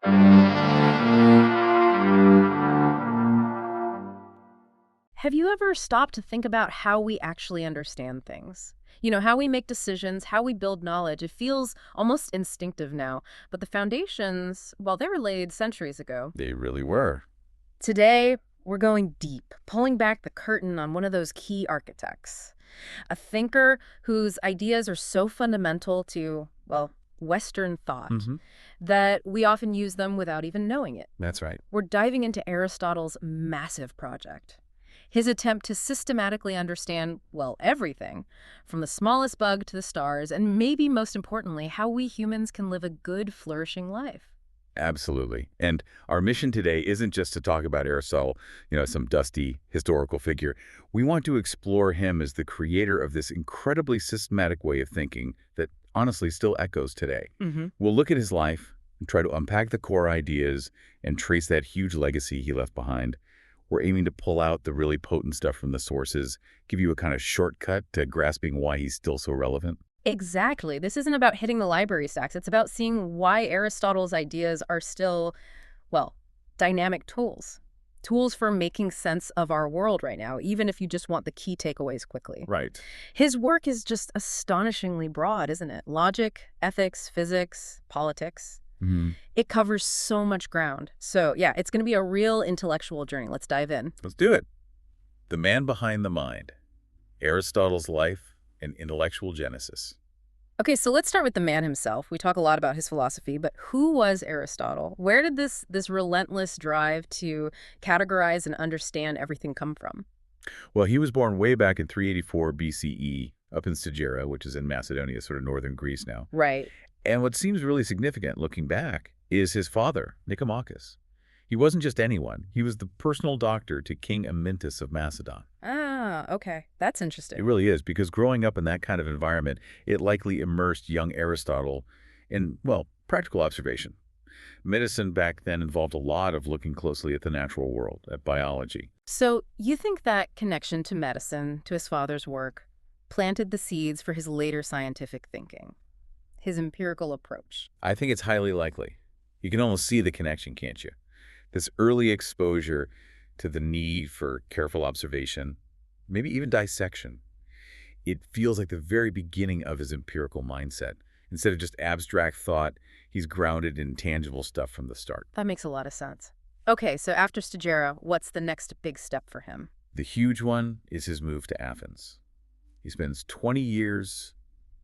Have you ever stopped to think about how we actually understand things? How we make decisions, how we build knowledge. It feels almost instinctive now, but the foundations, well, they were laid centuries ago. They really were. Today, we're going deep, pulling back the curtain on one of those key architects. A thinker whose ideas are so fundamental to, well, Western thought Hmm. that we often use them without even knowing it. That's right. We're diving into Aristotle's massive project. His attempt to systematically understand, well, everything, from the smallest bug to the stars, and maybe most importantly, how we humans can live a good, flourishing life. Absolutely. And our mission today isn't just to talk about Aristotle, some dusty historical figure. We want to explore him as the creator of this incredibly systematic way of thinking that honestly still echoes today. Hmm. We'll look at his life and try to unpack the core ideas and trace that huge legacy he left behind. We're aiming to pull out the really potent stuff from the sources, give you a kind of shortcut to grasping why he's still so relevant. Exactly. This isn't about hitting the library stacks. It's about seeing why Aristotle's ideas are still, well, dynamic tools. Tools for making sense of our world right now, even if you just want the key takeaways quickly. Right. His work is just astonishingly broad, isn't it? Logic, ethics, physics, politics. Mhm. It covers so much ground. So, yeah, it's going to be a real intellectual journey. Let's dive in. Let's do it. The man behind the mind, Aristotle's life and intellectual genesis. Okay, so let's start with the man himself. We talk a lot about his philosophy, but who was Aristotle? Where did this relentless drive to categorize and understand everything come from? Well, he was born way back in 384 BCE up in Stagira, which is in Macedonia, sort of northern Greece now. Right. And what seems really significant looking back is his father, Nicomachus. He wasn't just anyone. He was the personal doctor to King Amyntas of Macedon. Ah, okay. That's It interesting. really is, because growing up in that kind of environment, it likely immersed young Aristotle in, well, practical observation. Medicine back then involved a lot of looking closely at the natural world, at biology. So, you think that connection to medicine, to his father's work, planted the seeds for his later scientific thinking, his empirical approach? I think it's highly likely. You can almost see the connection, can't you? This early exposure to the need for careful observation, maybe even dissection. It feels like the very beginning of his empirical mindset. Instead of just abstract thought, he's grounded in tangible stuff from the start. That makes a lot of sense. Okay, so after Stagira, what's the next big step for him? The huge one is his move to Athens. He spends 20 years,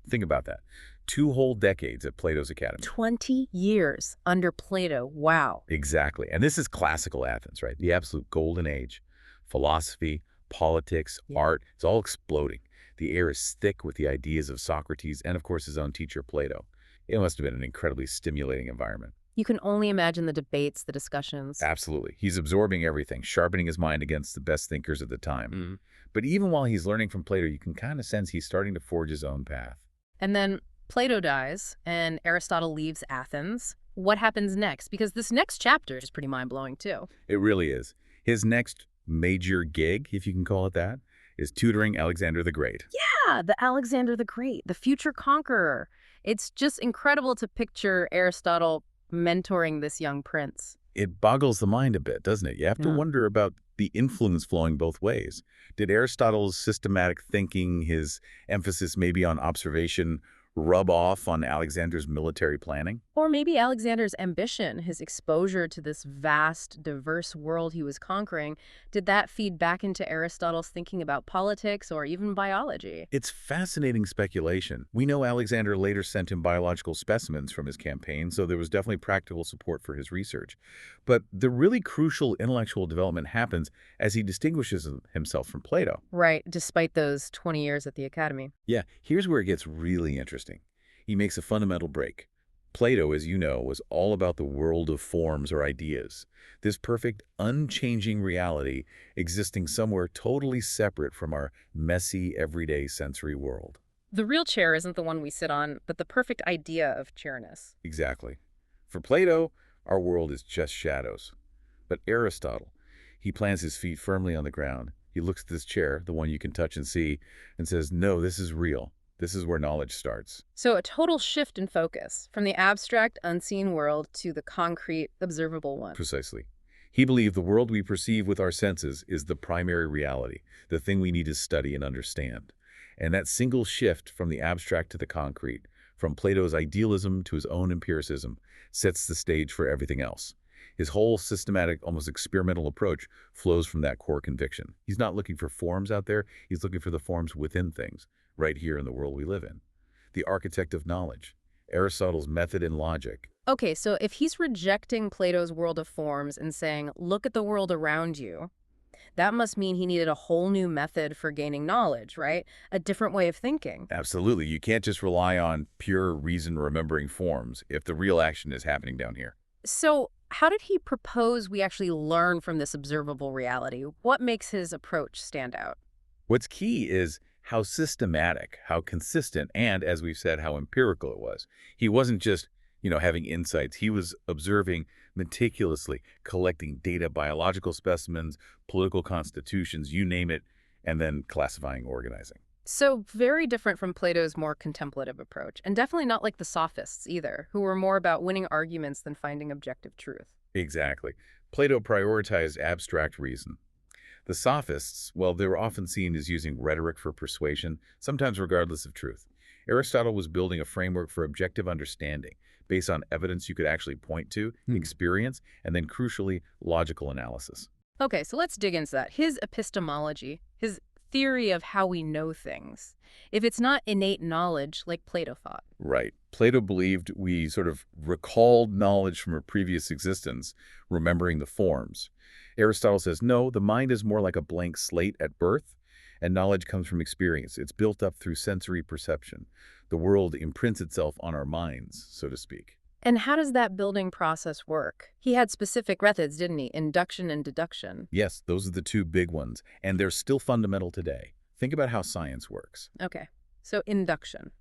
think about that, 2 whole decades at Plato's academy. 20 years under Plato. Wow. Exactly. And this is classical Athens, right? The absolute golden age. Philosophy, politics, Yeah. art, it's all exploding. The air is thick with the ideas of Socrates and, of course, his own teacher, Plato. It must have been an incredibly stimulating environment. You can only imagine the debates, the discussions. Absolutely. He's absorbing everything, sharpening his mind against the best thinkers of the time. But even while he's learning from Plato, you can kind of sense he's starting to forge his own path. And then Plato dies, and Aristotle leaves Athens. What happens next? Because this next chapter is pretty mind-blowing, too. It really is. His next major gig, if you can call it that, is tutoring Alexander the Great. Yeah, the Alexander the Great, the future conqueror. It's just incredible to picture Aristotle mentoring this young prince. It boggles the mind a bit, doesn't it? You have to Yeah. wonder about the influence flowing both ways. Did Aristotle's systematic thinking, his emphasis maybe on observation, rub off on Alexander's military planning? Or maybe Alexander's ambition, his exposure to this vast, diverse world he was conquering, did that feed back into Aristotle's thinking about politics or even biology? It's fascinating speculation. We know Alexander later sent him biological specimens from his campaign, so there was definitely practical support for his research. But the really crucial intellectual development happens as he distinguishes himself from Plato. Right, despite those 20 years at the academy. Yeah, here's where it gets really interesting. He makes a fundamental break. Plato, as you know, was all about the world of forms or ideas, this perfect, unchanging reality existing somewhere totally separate from our messy, everyday sensory world. The real chair isn't the one we sit on, but the perfect idea of chairness. Exactly. For Plato, our world is just shadows. But Aristotle, he plants his feet firmly on the ground. He looks at this chair, the one you can touch and see, and says, no, this is real. This is where knowledge starts. So a total shift in focus from the abstract, unseen world to the concrete, observable one. Precisely. He believed the world we perceive with our senses is the primary reality, the thing we need to study and understand. And that single shift from the abstract to the concrete, from Plato's idealism to his own empiricism, sets the stage for everything else. His whole systematic, almost experimental approach flows from that core conviction. He's not looking for forms out there, he's looking for the forms within things, right here in the world we live in. The architect of knowledge, Aristotle's method and logic. Okay, so if he's rejecting Plato's world of forms and saying, look at the world around you, that must mean he needed a whole new method for gaining knowledge, right? A different way of thinking. Absolutely. You can't just rely on pure reason remembering forms if the real action is happening down here. So how did he propose we actually learn from this observable reality? What makes his approach stand out? What's key is how systematic, how consistent, and, as we've said, how empirical it was. He wasn't just, having insights. He was observing meticulously, collecting data, biological specimens, political constitutions, you name it, and then classifying, organizing. So very different from Plato's more contemplative approach, and definitely not like the sophists either, who were more about winning arguments than finding objective truth. Exactly. Plato prioritized abstract reason. The sophists, well, they were often seen as using rhetoric for persuasion, sometimes regardless of truth. Aristotle was building a framework for objective understanding, based on evidence you could actually point to, experience, and then, crucially, logical analysis. Okay, so let's dig into that. His epistemology, his theory of how we know things, if it's not innate knowledge like Plato thought. Right. Plato believed we sort of recalled knowledge from a previous existence, remembering the forms. Aristotle says, no, the mind is more like a blank slate at birth, and knowledge comes from experience. It's built up through sensory perception. The world imprints itself on our minds, so to speak. And how does that building process work? He had specific methods, didn't he? Induction and deduction. Yes, those are the two big ones, and they're still fundamental today. Think about how science works. Okay, so induction.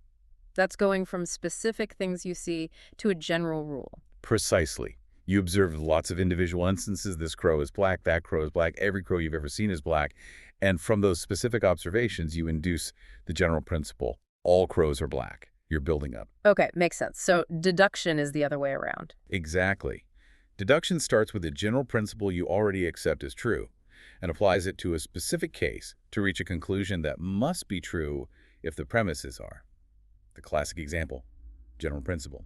That's going from specific things you see to a general rule. Precisely. You observe lots of individual instances. This crow is black, that crow is black, every crow you've ever seen is black. And from those specific observations, you induce the general principle. All crows are black. You're building up. Okay, makes sense. So deduction is the other way around. Exactly. Deduction starts with a general principle you already accept as true and applies it to a specific case to reach a conclusion that must be true if the premises are. The classic example, general principle.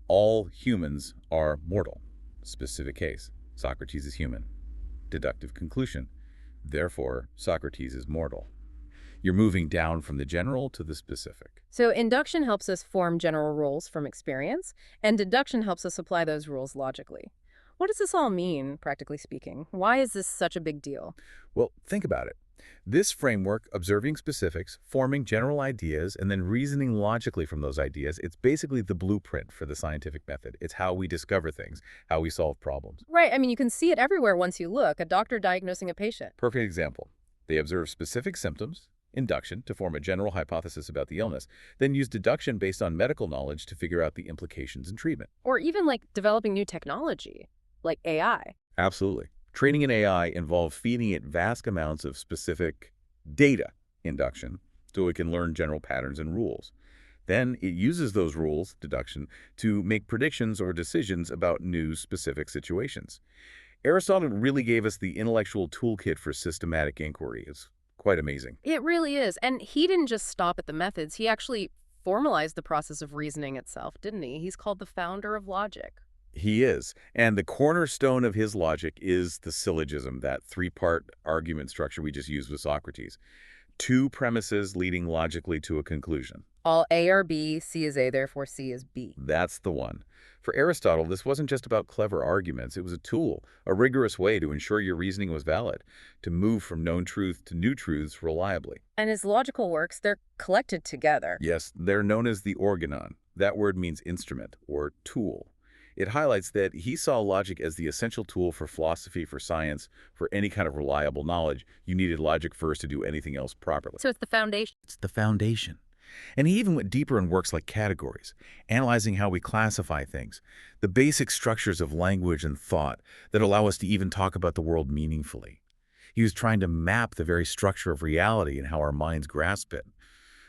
All humans are mortal. Specific case, Socrates is human. Deductive conclusion, therefore Socrates is mortal. You're moving down from the general to the specific. So induction helps us form general rules from experience, and deduction helps us apply those rules logically. What does this all mean, practically speaking? Why is this such a big deal? Well, think about it. This framework, observing specifics, forming general ideas, and then reasoning logically from those ideas, it's basically the blueprint for the scientific method. It's how we discover things, how we solve problems. Right, I mean, you can see it everywhere once you look, a doctor diagnosing a patient. Perfect example. They observe specific symptoms, induction, to form a general hypothesis about the illness, then use deduction based on medical knowledge to figure out the implications and treatment. Or even like developing new technology, like AI. Absolutely. Training an AI involves feeding it vast amounts of specific data, induction, so it can learn general patterns and rules. Then it uses those rules, deduction, to make predictions or decisions about new specific situations. Aristotle really gave us the intellectual toolkit for systematic inquiry. It's quite amazing. It really is. And he didn't just stop at the methods. He actually formalized the process of reasoning itself, didn't he? He's called the founder of logic. He is. And the cornerstone of his logic is the syllogism, that three-part argument structure we just used with Socrates. Two premises leading logically to a conclusion. All A are B, C is A, therefore C is B. That's the one. For Aristotle, this wasn't just about clever arguments. It was a tool, a rigorous way to ensure your reasoning was valid, to move from known truth to new truths reliably. And his logical works, they're collected together. Yes, they're known as the organon. That word means instrument or tool. It highlights that he saw logic as the essential tool for philosophy, for science, for any kind of reliable knowledge. You needed logic first to do anything else properly. So it's the foundation. It's the foundation. And he even went deeper in works like categories, analyzing how we classify things, the basic structures of language and thought that allow us to even talk about the world meaningfully. He was trying to map the very structure of reality and how our minds grasp it.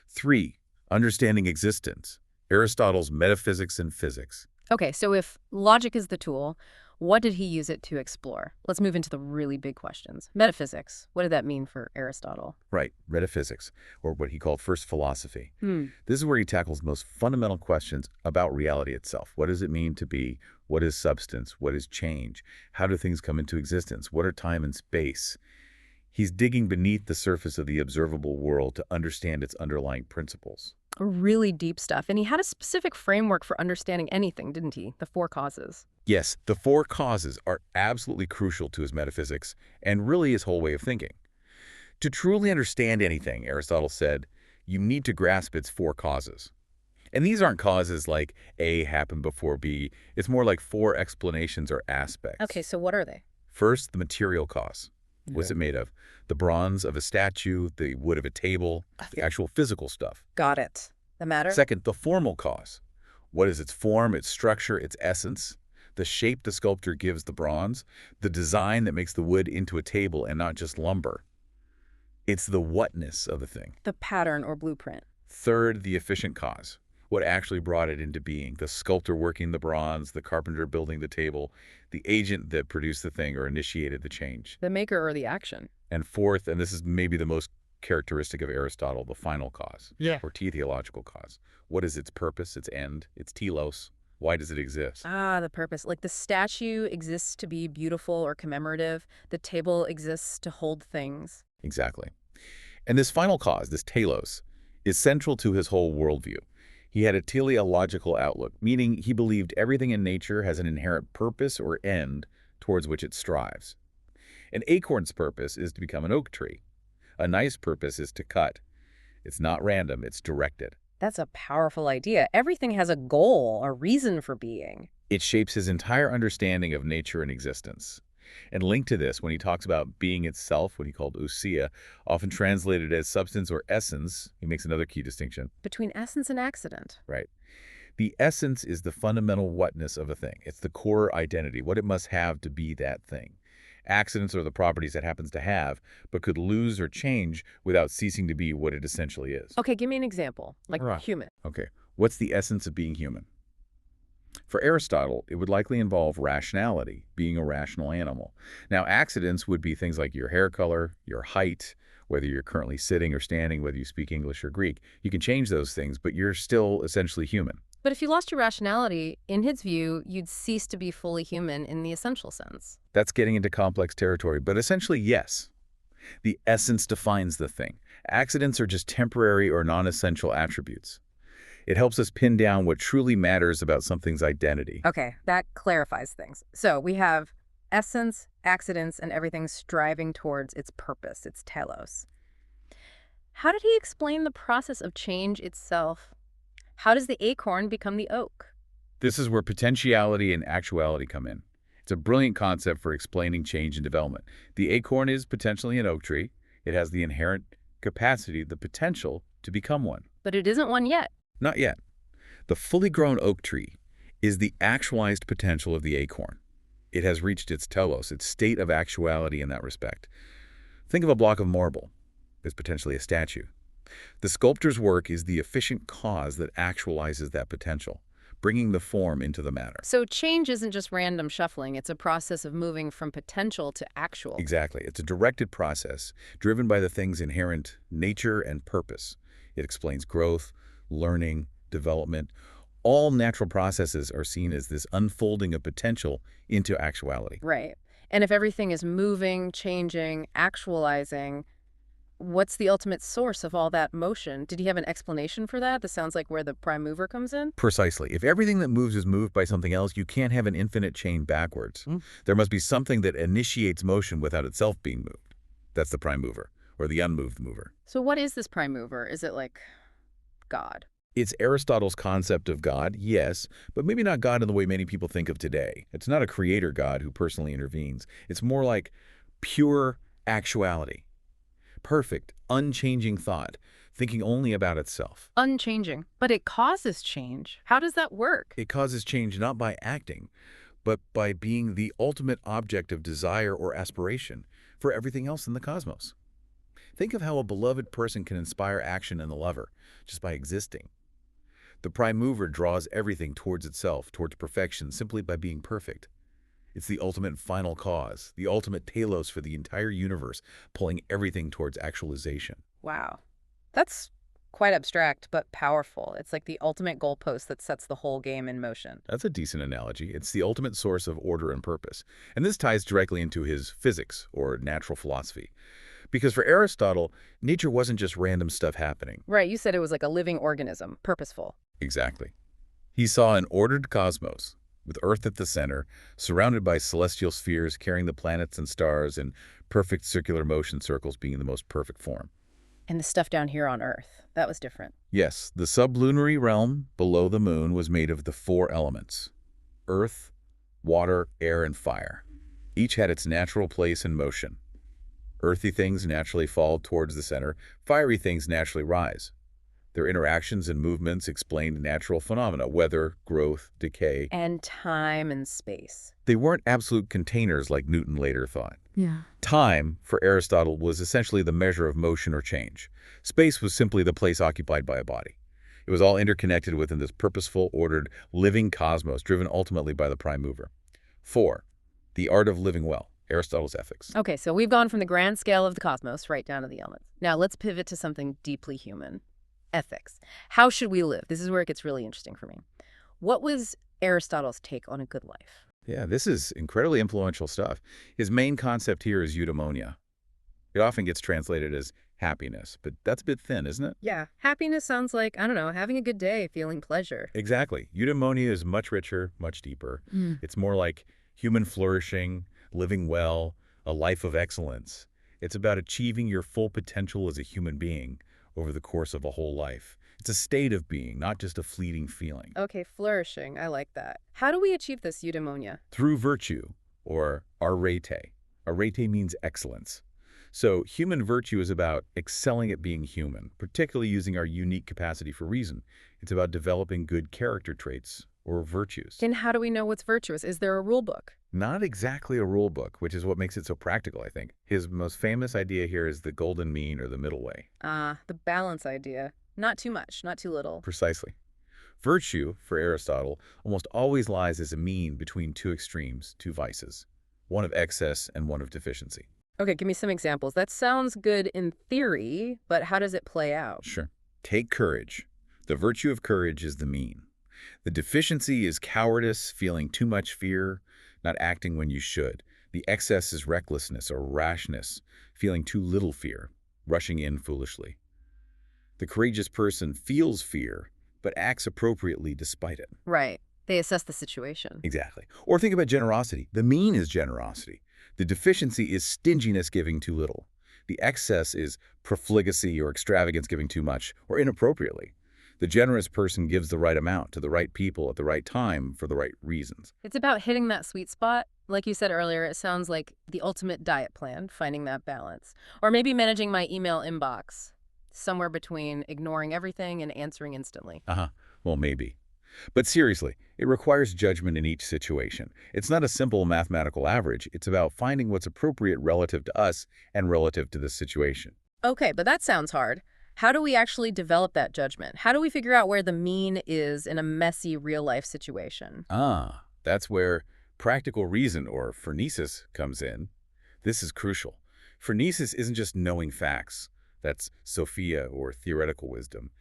3, Understanding existence, Aristotle's metaphysics and physics. Okay, so if logic is the tool, what did he use it to explore? Let's move into the really big questions. Metaphysics, what did that mean for Aristotle? Right, metaphysics, or what he called first philosophy. Hmm. This is where he tackles the most fundamental questions about reality itself. What does it mean to be? What is substance? What is change? How do things come into existence? What are time and space? He's digging beneath the surface of the observable world to understand its underlying principles. Really deep stuff. And he had a specific framework for understanding anything, didn't he? The four causes. Yes, the four causes are absolutely crucial to his metaphysics and really his whole way of thinking. To truly understand anything, Aristotle said, you need to grasp its four causes. And these aren't causes like A happened before B. It's more like four explanations or aspects. Okay, so what are they? First, the material cause. What's Okay. it made of? The bronze of a statue, the wood of a table, the actual physical stuff. Got it. The matter? Second, the formal cause. What is its form, its structure, its essence? The shape the sculptor gives the bronze, the design that makes the wood into a table and not just lumber. It's the whatness of the thing. The pattern or blueprint. Third, the efficient cause. What actually brought it into being? The sculptor working the bronze, the carpenter building the table, the agent that produced the thing or initiated the change. The maker or the action. And fourth, and this is maybe the most characteristic of Aristotle, the final cause, or teleological cause. What is its purpose, its end, its telos? Why does it exist? Ah, the purpose. Like the statue exists to be beautiful or commemorative. The table exists to hold things. Exactly. And this final cause, this telos, is central to his whole worldview. He had a teleological outlook, meaning he believed everything in nature has an inherent purpose or end towards which it strives. An acorn's purpose is to become an oak tree. A nice purpose is to cut. It's not random, it's directed. That's a powerful idea. Everything has a goal, a reason for being. It shapes his entire understanding of nature and existence. And linked to this, when he talks about being itself, what he called ousia, often translated as substance or essence, he makes another key distinction. Between essence and accident. Right. The essence is the fundamental whatness of a thing. It's the core identity, what it must have to be that thing. Accidents are the properties it happens to have, but could lose or change without ceasing to be what it essentially is. Okay, give me an example. Like Right. human. Okay, what's the essence of being human? For Aristotle, it would likely involve rationality, being a rational animal. Now, accidents would be things like your hair color, your height, whether you're currently sitting or standing, whether you speak English or Greek. You can change those things, but you're still essentially human. But if you lost your rationality, in his view, you'd cease to be fully human in the essential sense. That's getting into complex territory, but essentially, yes. The essence defines the thing. Accidents are just temporary or non-essential attributes. It helps us pin down what truly matters about something's identity. Okay, that clarifies things. So we have essence, accidents, and everything striving towards its purpose, its telos. How did he explain the process of change itself? How does the acorn become the oak? This is where potentiality and actuality come in. It's a brilliant concept for explaining change and development. The acorn is potentially an oak tree. It has the inherent capacity, the potential to become one. But it isn't one yet. Not yet. The fully grown oak tree is the actualized potential of the acorn. It has reached its telos, its state of actuality in that respect. Think of a block of marble. It's potentially a statue. The sculptor's work is the efficient cause that actualizes that potential, bringing the form into the matter. So change isn't just random shuffling. It's a process of moving from potential to actual. Exactly. It's a directed process driven by the thing's inherent nature and purpose. It explains growth, learning, development. All natural processes are seen as this unfolding of potential into actuality. Right. And if everything is moving, changing, actualizing, what's the ultimate source of all that motion? Did he have an explanation for that? This sounds like where the prime mover comes in. Precisely. If everything that moves is moved by something else, you can't have an infinite chain backwards. There must be something that initiates motion without itself being moved. That's the prime mover, or the unmoved mover. So what is this prime mover? Is it like God? It's Aristotle's concept of God, yes, but maybe not God in the way many people think of today. It's not a creator God who personally intervenes. It's more like pure actuality. Perfect, unchanging thought, thinking only about itself. Unchanging. But it causes change. How does that work? It causes change not by acting, but by being the ultimate object of desire or aspiration for everything else in the cosmos. Think of how a beloved person can inspire action in the lover just by existing. The prime mover draws everything towards itself, towards perfection, simply by being perfect. It's the ultimate final cause, the ultimate telos for the entire universe, pulling everything towards actualization. Wow. That's quite abstract, but powerful. It's like the ultimate goalpost that sets the whole game in motion. That's a decent analogy. It's the ultimate source of order and purpose. And this ties directly into his physics, or natural philosophy. Because for Aristotle, nature wasn't just random stuff happening. Right, you said it was like a living organism, purposeful. Exactly. He saw an ordered cosmos, with Earth at the center, surrounded by celestial spheres carrying the planets and stars in perfect circular motion, circles being the most perfect form. And the stuff down here on Earth, that was different. Yes, the sublunary realm below the moon was made of the four elements: earth, water, air, and fire. Each had its natural place and motion. Earthy things naturally fall towards the center, fiery things naturally rise. Their interactions and movements explained natural phenomena, weather, growth, decay. And time and space. They weren't absolute containers like Newton later thought. Yeah. Time, for Aristotle, was essentially the measure of motion or change. Space was simply the place occupied by a body. It was all interconnected within this purposeful, ordered, living cosmos, driven ultimately by the prime mover. 4. The art of living well, Aristotle's ethics. Okay, so we've gone from the grand scale of the cosmos right down to the elements. Now let's pivot to something deeply human. Ethics. How should we live? This is where it gets really interesting for me. What was Aristotle's take on a good life? Yeah, this is incredibly influential stuff. His main concept here is eudaimonia. It often gets translated as happiness, but that's a bit thin, isn't it? Yeah, happiness sounds like, I don't know, having a good day, feeling pleasure. Exactly. Eudaimonia is much richer, much deeper. It's more like human flourishing, living well, a life of excellence. It's about achieving your full potential as a human being over the course of a whole life. It's a state of being, not just a fleeting feeling. Okay, flourishing. I like that. How do we achieve this eudaimonia? Through virtue, or arete. Arete means excellence. So human virtue is about excelling at being human, particularly using our unique capacity for reason. It's about developing good character traits, or virtues. And how do we know what's virtuous? Is there a rule book? Not exactly a rule book, which is what makes it so practical, I think. His most famous idea here is the golden mean, or the middle way. The balance idea. Not too much, not too little. Precisely. Virtue, for Aristotle, almost always lies as a mean between two extremes, two vices, one of excess and one of deficiency. Okay, give me some examples. That sounds good in theory, but how does it play out? Sure. Take courage. The virtue of courage is the mean. The deficiency is cowardice, feeling too much fear, not acting when you should. The excess is recklessness or rashness, feeling too little fear, rushing in foolishly. The courageous person feels fear, but acts appropriately despite it. Right. They assess the situation. Exactly. Or think about generosity. The mean is generosity. The deficiency is stinginess, giving too little. The excess is profligacy or extravagance, giving too much or inappropriately. The generous person gives the right amount to the right people at the right time for the right reasons. It's about hitting that sweet spot. Like you said earlier, it sounds like the ultimate diet plan, finding that balance. Or maybe managing my email inbox, somewhere between ignoring everything and answering instantly. Well, maybe. But seriously, it requires judgment in each situation. It's not a simple mathematical average. It's about finding what's appropriate relative to us and relative to the situation. Okay, but that sounds hard. How do we actually develop that judgment? How do we figure out where the mean is in a messy real-life situation? That's where practical reason, or phronesis, comes in. This is crucial. Phronesis isn't just knowing facts. That's Sophia, or theoretical wisdom.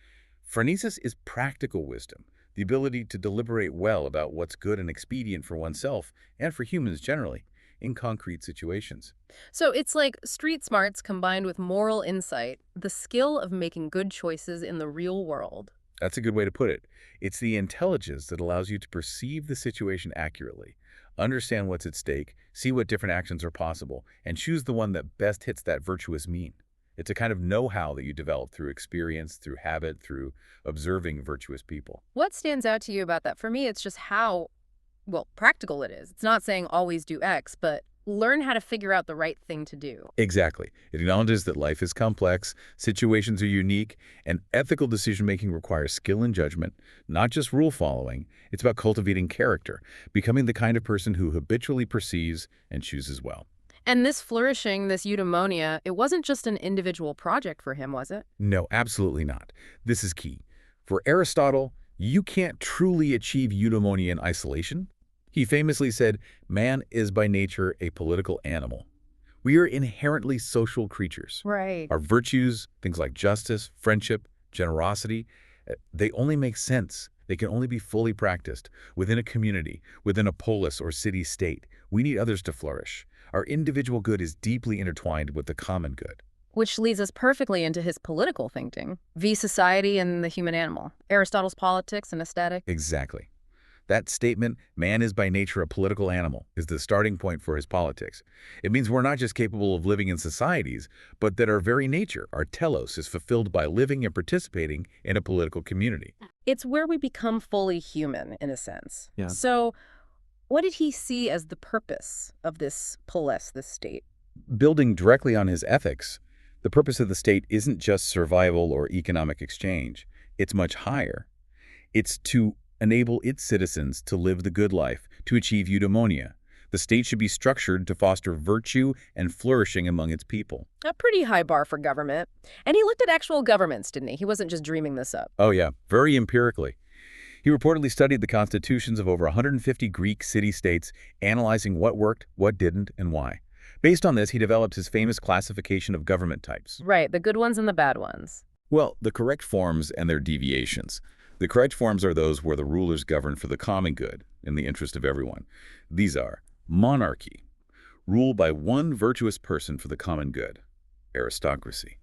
Phronesis is practical wisdom, the ability to deliberate well about what's good and expedient for oneself and for humans generally in concrete situations. So it's like street smarts combined with moral insight, the skill of making good choices in the real world. That's a good way to put it. It's the intelligence that allows you to perceive the situation accurately, understand what's at stake, see what different actions are possible, and choose the one that best hits that virtuous mean. It's a kind of know-how that you develop through experience, through habit, through observing virtuous people. What stands out to you about that? For me, it's just how, well, practical it is. It's not saying always do X, but learn how to figure out the right thing to do. Exactly. It acknowledges that life is complex, situations are unique, and ethical decision-making requires skill and judgment, not just rule-following. It's about cultivating character, becoming the kind of person who habitually perceives and chooses well. And this flourishing, this eudaimonia, it wasn't just an individual project for him, was it? No, absolutely not. This is key. For Aristotle, you can't truly achieve eudaimonia in isolation. He famously said, "Man is by nature a political animal." We are inherently social creatures. Right. Our virtues, things like justice, friendship, generosity, they only make sense. They can only be fully practiced within a community, within a polis or city-state. We need others to flourish. Our individual good is deeply intertwined with the common good. Which leads us perfectly into his political thinking, v. society and the human animal, Aristotle's politics and aesthetic. Exactly. That statement, "man is by nature a political animal," is the starting point for his politics. It means we're not just capable of living in societies, but that our very nature, our telos, is fulfilled by living and participating in a political community. It's where we become fully human, in a sense. Yeah. So what did he see as the purpose of this polis, this state? Building directly on his ethics, the purpose of the state isn't just survival or economic exchange. It's much higher. It's to enable its citizens to live the good life, to achieve eudaimonia. The state should be structured to foster virtue and flourishing among its people. A pretty high bar for government. And he looked at actual governments, didn't he? He wasn't just dreaming this up. Oh yeah, very empirically. He reportedly studied the constitutions of over 150 Greek city-states, analyzing what worked, what didn't, and why. Based on this, he developed his famous classification of government types. Right, the good ones and the bad ones. Well, the correct forms and their deviations. The correct forms are those where the rulers govern for the common good, in the interest of everyone. These are monarchy, rule by one virtuous person for the common good; aristocracy,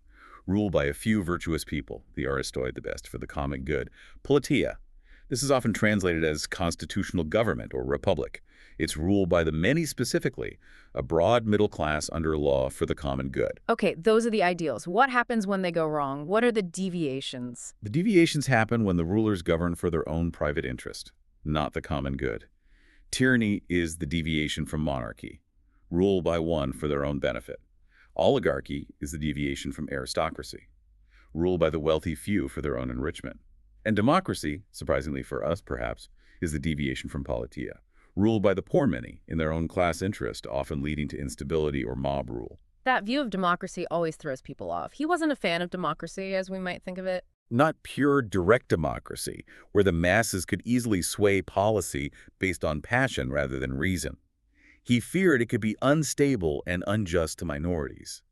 rule by a few virtuous people, the aristoi, the best, for the common good; politia. This is often translated as constitutional government or republic. It's rule by the many specifically, a broad middle class under law for the common good. Okay, those are the ideals. What happens when they go wrong? What are the deviations? The deviations happen when the rulers govern for their own private interest, not the common good. Tyranny is the deviation from monarchy, rule by one for their own benefit. Oligarchy is the deviation from aristocracy, rule by the wealthy few for their own enrichment. And democracy, surprisingly for us perhaps, is the deviation from politia, ruled by the poor many in their own class interest, often leading to instability or mob rule. That view of democracy always throws people off. He wasn't a fan of democracy, as we might think of it. Not pure direct democracy, where the masses could easily sway policy based on passion rather than reason. He feared it could be unstable and unjust to minorities.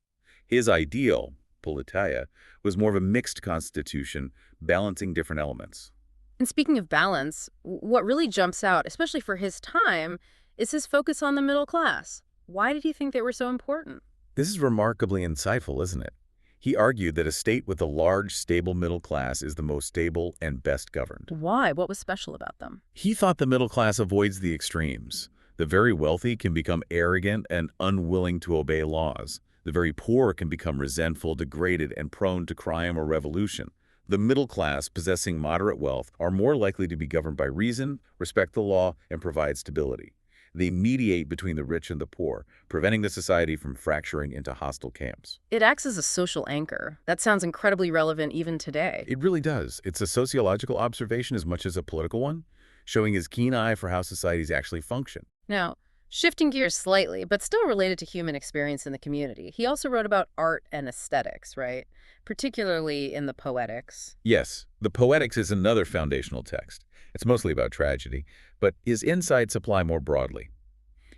His ideal, politia, was more of a mixed constitution, balancing different elements. And speaking of balance, what really jumps out, especially for his time, is his focus on the middle class. Why did he think they were so important? This is remarkably insightful, isn't it? He argued that a state with a large, stable middle class is the most stable and best governed. Why? What was special about them? He thought the middle class avoids the extremes. The very wealthy can become arrogant and unwilling to obey laws. The very poor can become resentful, degraded, and prone to crime or revolution. The middle class, possessing moderate wealth, are more likely to be governed by reason, respect the law, and provide stability. They mediate between the rich and the poor, preventing the society from fracturing into hostile camps. It acts as a social anchor. That sounds incredibly relevant even today. It really does. It's a sociological observation as much as a political one, showing his keen eye for how societies actually function. Now, shifting gears slightly, but still related to human experience in the community, he also wrote about art and aesthetics, right? Particularly in the Poetics. Yes, the Poetics is another foundational text. It's mostly about tragedy, but his insights apply more broadly.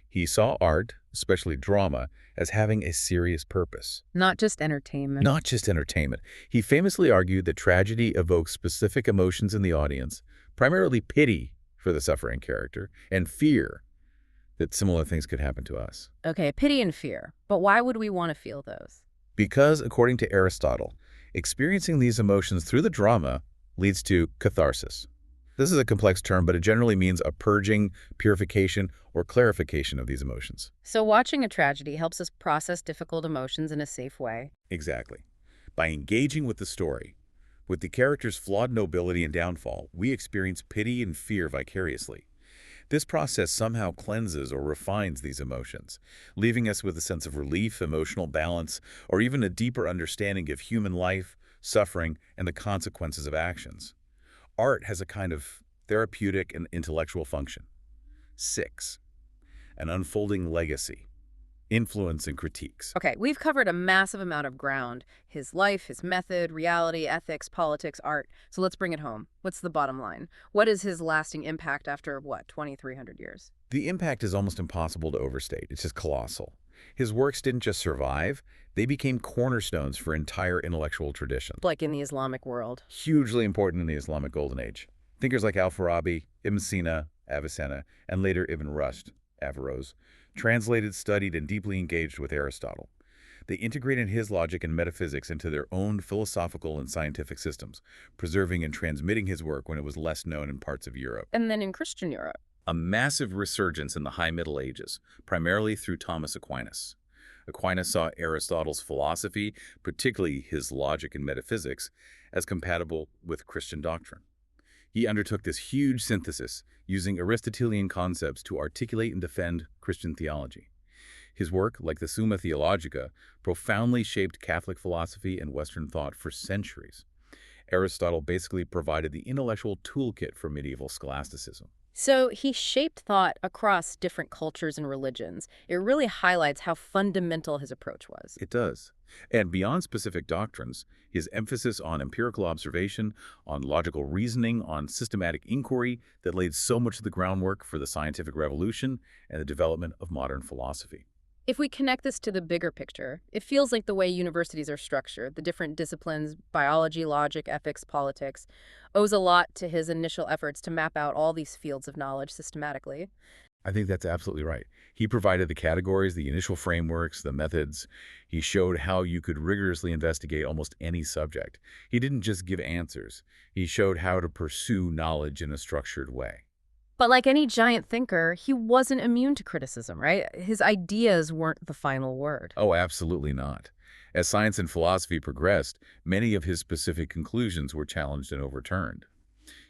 He saw art, especially drama, as having a serious purpose. Not just entertainment. Not just entertainment. He famously argued that tragedy evokes specific emotions in the audience, primarily pity for the suffering character and fear that similar things could happen to us. Okay, pity and fear. But why would we want to feel those? Because, according to Aristotle, experiencing these emotions through the drama leads to catharsis. This is a complex term, but it generally means a purging, purification, or clarification of these emotions. So watching a tragedy helps us process difficult emotions in a safe way. Exactly. By engaging with the story, with the character's flawed nobility and downfall, we experience pity and fear vicariously. This process somehow cleanses or refines these emotions, leaving us with a sense of relief, emotional balance, or even a deeper understanding of human life, suffering, and the consequences of actions. Art has a kind of therapeutic and intellectual function. 6. An unfolding legacy. influence and critiques. Okay, we've covered a massive amount of ground. His life, his method, reality, ethics, politics, art. So let's bring it home. What's the bottom line? What is his lasting impact after, what, 2,300 years? The impact is almost impossible to overstate. It's just colossal. His works didn't just survive, they became cornerstones for entire intellectual traditions. Like in the Islamic world. Hugely important in the Islamic Golden Age. Thinkers like Al-Farabi, Ibn Sina, Avicenna, and later Ibn Rushd, Averroes, translated, studied, and deeply engaged with Aristotle. They integrated his logic and metaphysics into their own philosophical and scientific systems, preserving and transmitting his work when it was less known in parts of Europe. And then in Christian Europe. A massive resurgence in the High Middle Ages, primarily through Thomas Aquinas. Aquinas saw Aristotle's philosophy, particularly his logic and metaphysics, as compatible with Christian doctrine. He undertook this huge synthesis, using Aristotelian concepts to articulate and defend Christian theology. His work, like the Summa Theologica, profoundly shaped Catholic philosophy and Western thought for centuries. Aristotle basically provided the intellectual toolkit for medieval scholasticism. So he shaped thought across different cultures and religions. It really highlights how fundamental his approach was. It does. And beyond specific doctrines, his emphasis on empirical observation, on logical reasoning, on systematic inquiry that laid so much of the groundwork for the scientific revolution and the development of modern philosophy. If we connect this to the bigger picture, it feels like the way universities are structured, the different disciplines, biology, logic, ethics, politics, owes a lot to his initial efforts to map out all these fields of knowledge systematically. I think that's absolutely right. He provided the categories, the initial frameworks, the methods. He showed how you could rigorously investigate almost any subject. He didn't just give answers. He showed how to pursue knowledge in a structured way. But like any giant thinker, he wasn't immune to criticism, right? His ideas weren't the final word. Oh, absolutely not. As science and philosophy progressed, many of his specific conclusions were challenged and overturned.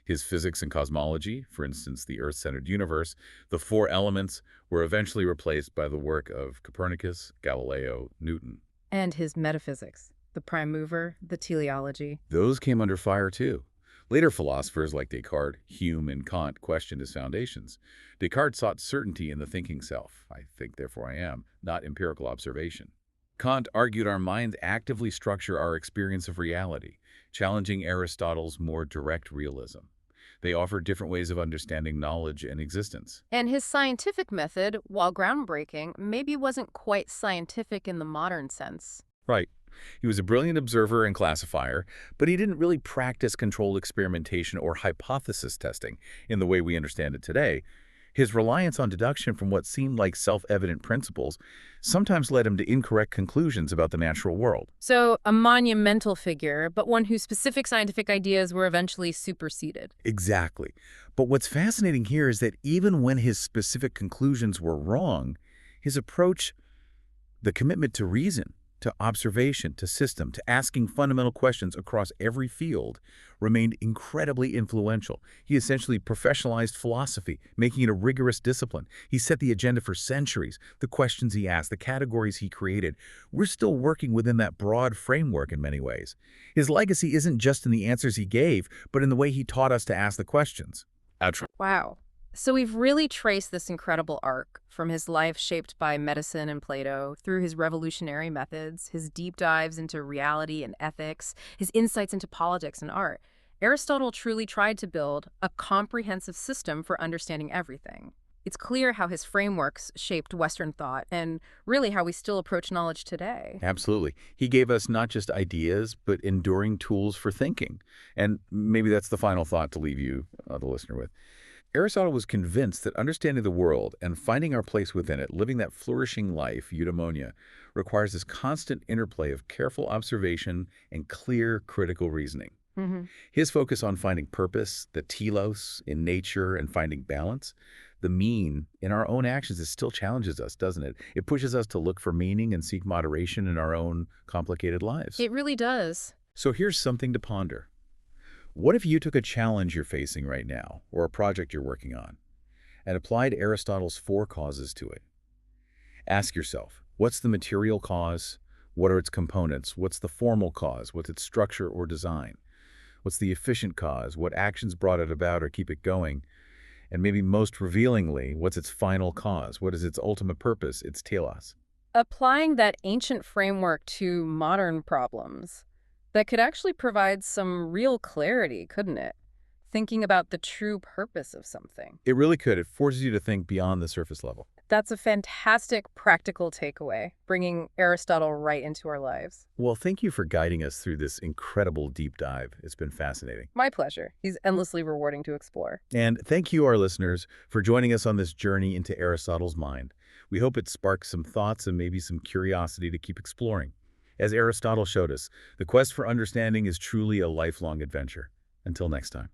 His physics and cosmology, for instance, the Earth-centered universe, the four elements, were eventually replaced by the work of Copernicus, Galileo, Newton. And his metaphysics, the prime mover, the teleology. Those came under fire too. Later philosophers like Descartes, Hume, and Kant questioned his foundations. Descartes sought certainty in the thinking self, I think, therefore I am, not empirical observation. Kant argued our minds actively structure our experience of reality, challenging Aristotle's more direct realism. They offered different ways of understanding knowledge and existence. And his scientific method, while groundbreaking, maybe wasn't quite scientific in the modern sense. Right. He was a brilliant observer and classifier, but he didn't really practice controlled experimentation or hypothesis testing in the way we understand it today. His reliance on deduction from what seemed like self-evident principles sometimes led him to incorrect conclusions about the natural world. So, a monumental figure, but one whose specific scientific ideas were eventually superseded. Exactly. But what's fascinating here is that even when his specific conclusions were wrong, his approach, the commitment to reason, to observation, to system, to asking fundamental questions across every field, remained incredibly influential. He essentially professionalized philosophy, making it a rigorous discipline. He set the agenda for centuries. The questions he asked, the categories he created, we're still working within that broad framework in many ways. His legacy isn't just in the answers he gave, but in the way he taught us to ask the questions. Outro. Wow. So we've really traced this incredible arc from his life shaped by medicine and Plato, through his revolutionary methods, his deep dives into reality and ethics, his insights into politics and art. Aristotle truly tried to build a comprehensive system for understanding everything. It's clear how his frameworks shaped Western thought and really how we still approach knowledge today. Absolutely. He gave us not just ideas, but enduring tools for thinking. And maybe that's the final thought to leave you, the listener, with. Aristotle was convinced that understanding the world and finding our place within it, living that flourishing life, eudaimonia, requires this constant interplay of careful observation and clear critical reasoning. His focus on finding purpose, the telos in nature, and finding balance, the mean in our own actions, it still challenges us, doesn't it? It pushes us to look for meaning and seek moderation in our own complicated lives. It really does. So here's something to ponder. What if you took a challenge you're facing right now, or a project you're working on, and applied Aristotle's four causes to it? Ask yourself, what's the material cause? What are its components? What's the formal cause? What's its structure or design? What's the efficient cause? What actions brought it about or keep it going? And maybe most revealingly, what's its final cause? What is its ultimate purpose, its telos? applying that ancient framework to modern problems, that could actually provide some real clarity, couldn't it? Thinking about the true purpose of something. It really could. It forces you to think beyond the surface level. That's a fantastic practical takeaway, bringing Aristotle right into our lives. Well, thank you for guiding us through this incredible deep dive. It's been fascinating. My pleasure. He's endlessly rewarding to explore. And thank you, our listeners, for joining us on this journey into Aristotle's mind. We hope it sparks some thoughts and maybe some curiosity to keep exploring. As Aristotle showed us, the quest for understanding is truly a lifelong adventure. Until next time.